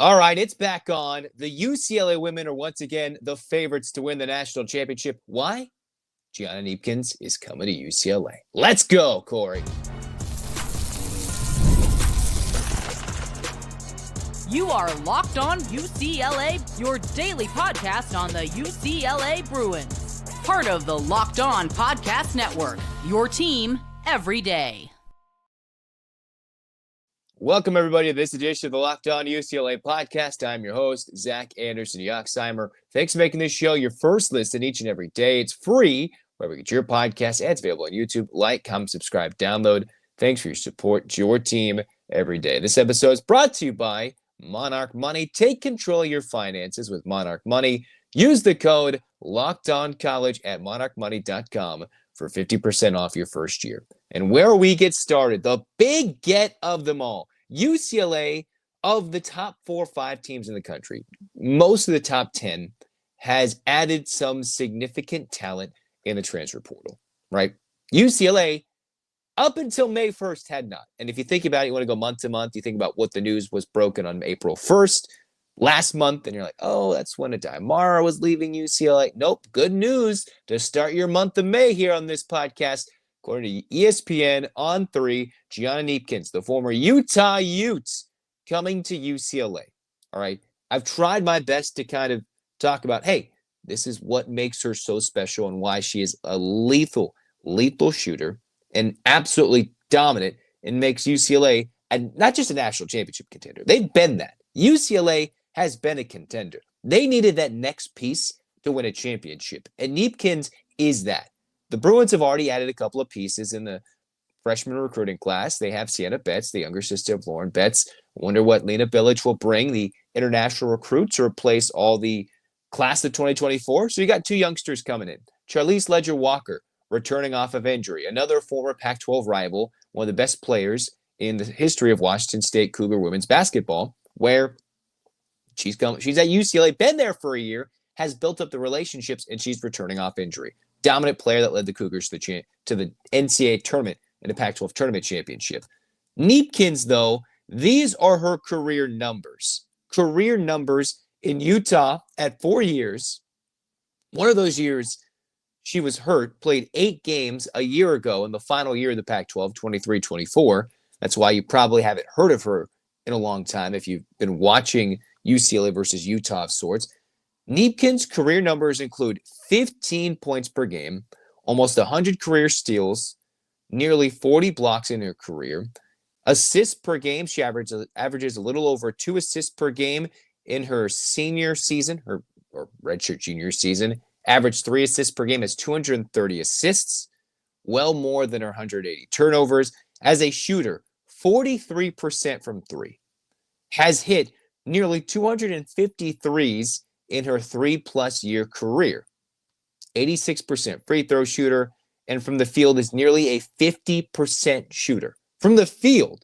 All right, it's back on. The UCLA women are once again the favorites to win the national championship. Why? Gianna Kneepkens is coming to UCLA. Let's go, Corey. You are Locked On UCLA, your daily podcast on the UCLA Bruins. Part of the Locked On Podcast Network, your team every day. Welcome, everybody, to this edition of the Locked On UCLA podcast. I'm your host, Zach Anderson-Yoxsimer. Thanks for making this show your first listen each and every day. It's free wherever you get your podcast, and it's available on YouTube. Like, comment, subscribe, download. Thanks for your support. It's your team every day. This episode is brought to you by Monarch Money. Take control of your finances with Monarch Money. Use the code LOCKEDONCollege at monarchmoney.com for 50% off your first year. And where we get started, the big get of them all. UCLA, of the top 4 or 5 teams in the country, most of the top 10 has added some significant talent in the transfer portal, right? UCLA, up until May 1st, had not. And if you think about it, you want to go month to month, you think about what the news was broken on April 1st, last month, and you're like, oh, that's when Mara was leaving UCLA. Nope, good news to start your month of May here on this podcast. According to ESPN on 3, Gianna Kneepkens, the former Utah Ute, coming to UCLA. All right, I've tried my best to kind of talk about, hey, this is what makes her so special and why she is a lethal shooter and absolutely dominant and makes UCLA not just a national championship contender. They've been that. UCLA has been a contender. They needed that next piece to win a championship, and Kneepkens is that. The Bruins have already added a couple of pieces in the freshman recruiting class. They have Sienna Betts, the younger sister of Lauren Betts. I wonder what Lena Bilic will bring, the international recruit, to replace all the class of 2024. So you got 2 youngsters coming in. Charlize Ledger-Walker, returning off of injury. Another former Pac-12 rival, one of the best players in the history of Washington State Cougar women's basketball, where she's at UCLA, been there for a year, has built up the relationships, and she's returning off injury. Dominant player that led the Cougars to the NCAA tournament and the Pac-12 tournament championship. Kneepkens, though, these are her career numbers. Career numbers in Utah at 4 years. One of those years, she was hurt, played 8 games a year ago in the final year of the Pac-12, 23-24. That's why you probably haven't heard of her in a long time if you've been watching UCLA versus Utah of sorts. Kneepkens' career numbers include 15 points per game, almost 100 career steals, nearly 40 blocks in her career. Assists per game, she averages a little over 2 assists per game in her senior season, or redshirt junior season. Averaged 3 assists per game, has 230 assists, well more than her 180 turnovers. As a shooter, 43% from 3. Has hit nearly 250 threes in her 3+ year career. 86% free throw shooter, and from the field is nearly a 50% shooter. From the field,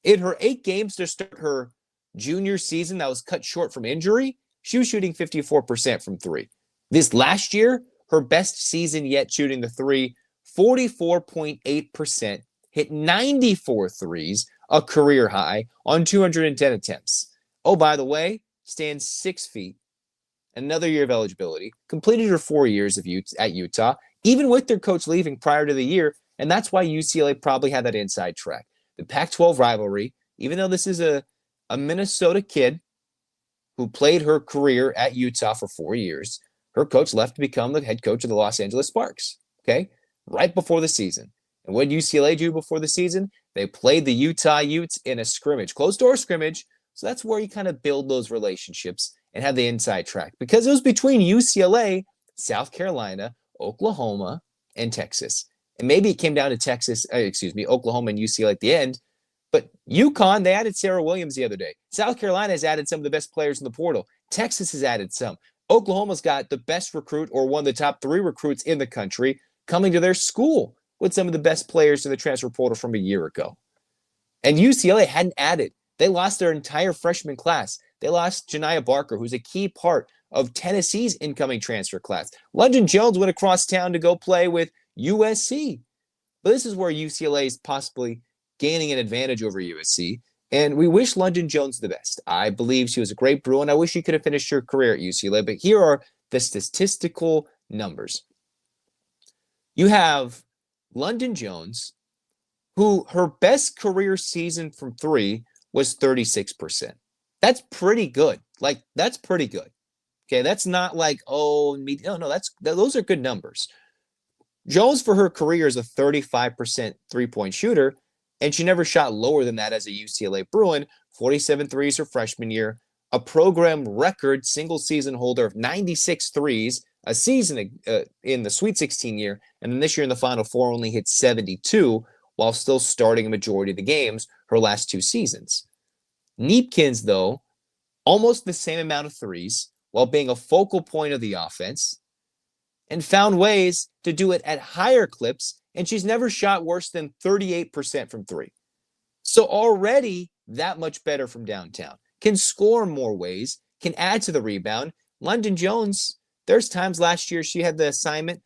in her 8 games to start her junior season that was cut short from injury, she was shooting 54% from 3. This last year, her best season yet shooting the 3, 44.8%, hit 94 threes, a career high, on 210 attempts. Oh, by the way, stands 6 feet. Another year of eligibility, completed her 4 years at Utah, even with their coach leaving prior to the year, and that's why UCLA probably had that inside track. The Pac-12 rivalry, even though this is a Minnesota kid who played her career at Utah for 4 years, her coach left to become the head coach of the Los Angeles Sparks, okay, right before the season. And what did UCLA do before the season? They played the Utah Utes in a scrimmage, closed-door scrimmage, so that's where you kind of build those relationships and have the inside track, because it was between UCLA, South Carolina, Oklahoma, and Texas. And maybe it came down to Oklahoma and UCLA at the end. But UConn, they added Sarah Williams the other day. South Carolina has added some of the best players in the portal. Texas has added some. Oklahoma's got the best recruit, or one of the top 3 recruits in the country, coming to their school with some of the best players in the transfer portal from a year ago. And UCLA hadn't added. They lost their entire freshman class. They lost Janiah Barker, who's a key part of Tennessee's incoming transfer class. London Jones went across town to go play with USC. But this is where UCLA is possibly gaining an advantage over USC. And we wish London Jones the best. I believe she was a great Bruin. I wish she could have finished her career at UCLA, but here are the statistical numbers. You have London Jones, who her best career season from three was 36%. That's pretty good. That's pretty good. Okay, that's not like, those are good numbers. Jones, for her career, is a 35% three-point shooter, and she never shot lower than that as a UCLA Bruin. 47 threes her freshman year, a program record single-season holder of 96 threes, a season in the Sweet 16 year, and then this year in the Final Four only hit 72 while still starting a majority of the games her last two seasons. Kneepkens, though, almost the same amount of threes while being a focal point of the offense, and found ways to do it at higher clips, and she's never shot worse than 38% from three. So already that much better from downtown. Can score more ways, can add to the rebound. London Jones, there's times last year she had the assignment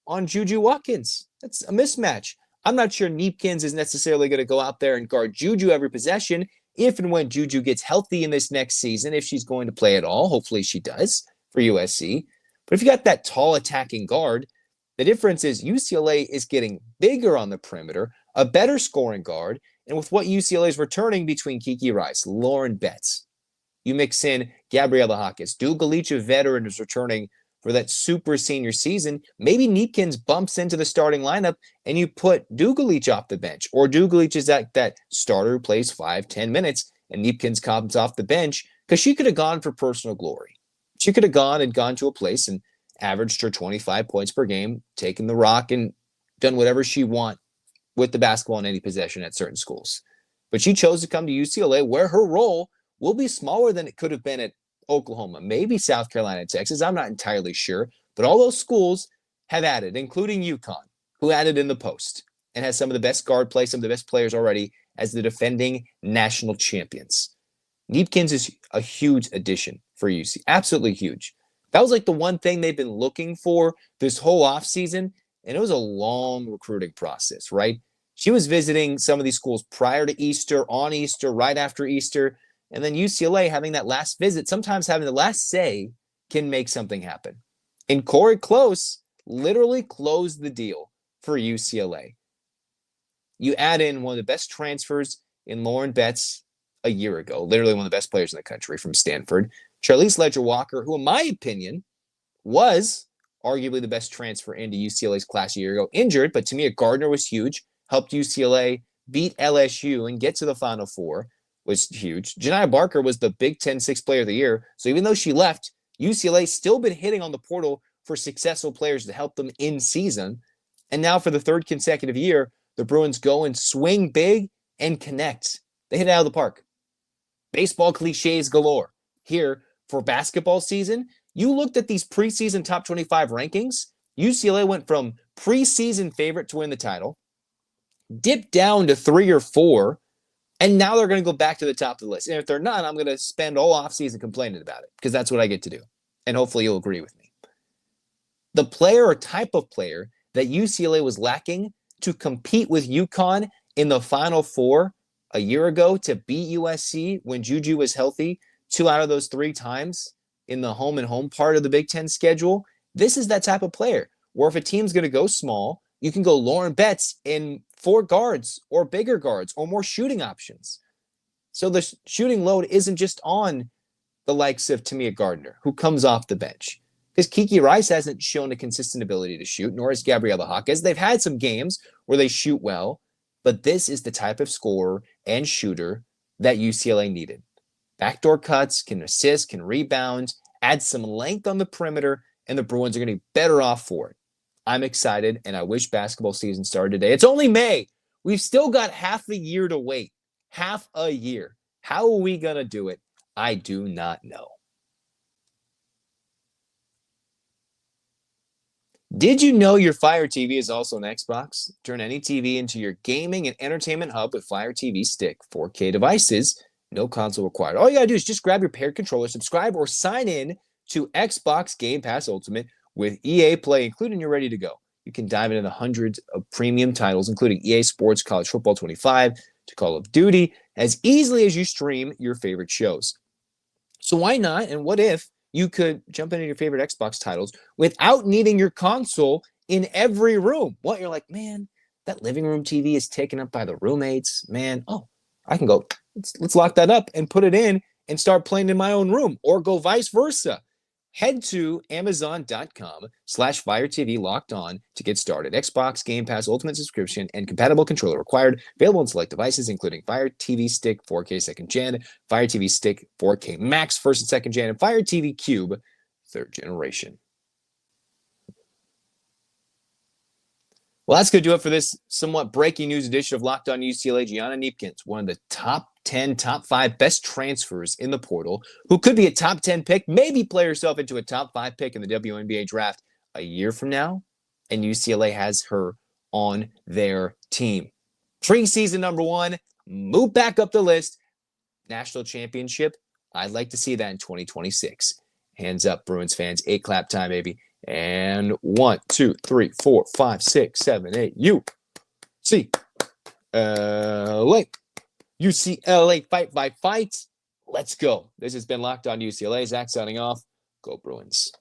on Juju Watkins. That's a mismatch. I'm not sure Kneepkens is necessarily going to go out there and guard Juju every possession if and when Juju gets healthy in this next season, if she's going to play at all. Hopefully she does for USC. But if you got that tall attacking guard, the difference is UCLA is getting bigger on the perimeter, a better scoring guard, and with what UCLA is returning between Kiki Rice, Lauren Betts, you mix in Gabriela Hawkins, Dugalich, a veteran, is returning for that super senior season. Maybe Kneepkens bumps into the starting lineup and you put Dugalich off the bench, or Dugalich is that starter who plays 5-10 minutes and Kneepkens comes off the bench, because she could have gone for personal glory. She could have gone to a place and averaged her 25 points per game, taken the rock and done whatever she want with the basketball in any possession at certain schools. But she chose to come to UCLA, where her role will be smaller than it could have been at Oklahoma, maybe South Carolina, Texas. I'm not entirely sure. But all those schools have added, including UConn, who added in the post and has some of the best guard play, some of the best players already as the defending national champions. Kneepkens is a huge addition for UC. Absolutely huge. That was like the one thing they've been looking for this whole offseason, and it was a long recruiting process, right? She was visiting some of these schools prior to Easter, on Easter, right after Easter, and then UCLA having that last visit, sometimes having the last say can make something happen. And Corey Close literally closed the deal for UCLA. You add in one of the best transfers in Lauren Betts a year ago, literally one of the best players in the country from Stanford. Charlize Ledger-Walker, who in my opinion was arguably the best transfer into UCLA's class a year ago, injured, but Tamia Gardner was huge, helped UCLA beat LSU and get to the Final Four, was huge. Janiah Barker was the Big Ten Sixth Player of the Year, so even though she left, UCLA's still been hitting on the portal for successful players to help them in season. And now for the third consecutive year, the Bruins go and swing big and connect. They hit it out of the park. Baseball cliches galore. Here, for basketball season, you looked at these preseason top 25 rankings. UCLA went from preseason favorite to win the title, dipped down to 3 or 4, and now they're going to go back to the top of the list. And if they're not, I'm going to spend all offseason complaining about it, because that's what I get to do. And hopefully you'll agree with me. The player or type of player that UCLA was lacking to compete with UConn in the Final Four a year ago, to beat USC when Juju was healthy 2 out of those 3 times in the home and home part of the Big Ten schedule, this is that type of player where if a team's going to go small, you can go Lauren Betts in 4 guards or bigger guards or more shooting options. So the shooting load isn't just on the likes of Tamia Gardner, who comes off the bench, because Kiki Rice hasn't shown a consistent ability to shoot, nor has Gabriela Hawkins. They've had some games where they shoot well, but this is the type of scorer and shooter that UCLA needed. Backdoor cuts, can assist, can rebound, add some length on the perimeter, and the Bruins are going to be better off for it. I'm excited, and I wish basketball season started today. It's only May. We've still got half a year to wait. Half a year. How are we going to do it? I do not know. Did you know your Fire TV is also an Xbox? Turn any TV into your gaming and entertainment hub with Fire TV Stick. 4K devices, no console required. All you gotta do is just grab your paired controller, subscribe, or sign in to Xbox Game Pass Ultimate with EA Play included, and you're ready to go. You can dive into the hundreds of premium titles, including EA Sports, College Football 25, to Call of Duty, as easily as you stream your favorite shows. So why not? And what if you could jump into your favorite Xbox titles without needing your console in every room? What, you're like, man, that living room TV is taken up by the roommates. Man, I can go, let's lock that up and put it in and start playing in my own room, or go vice versa. Head to amazon.com/FireTV Locked On to get started. Xbox Game Pass Ultimate subscription and compatible controller required. Available on select devices, including Fire TV Stick 4K 2nd Gen, Fire TV Stick 4K Max 1st and 2nd Gen, and Fire TV Cube 3rd generation. Well, that's going to do it for this somewhat breaking news edition of Locked On UCLA. Gianna Kneepkens, one of the top 10, top 5 best transfers in the portal, who could be a top 10 pick, maybe play herself into a top 5 pick in the WNBA draft a year from now, and UCLA has her on their team. Preseason number 1, move back up the list. National championship, I'd like to see that in 2026. Hands up, Bruins fans. 8 clap time, baby. And 1, 2, 3, 4, 5, 6, 7, 8. UCLA fight by fight. Let's go. This has been Locked On UCLA. Zach signing off. Go Bruins.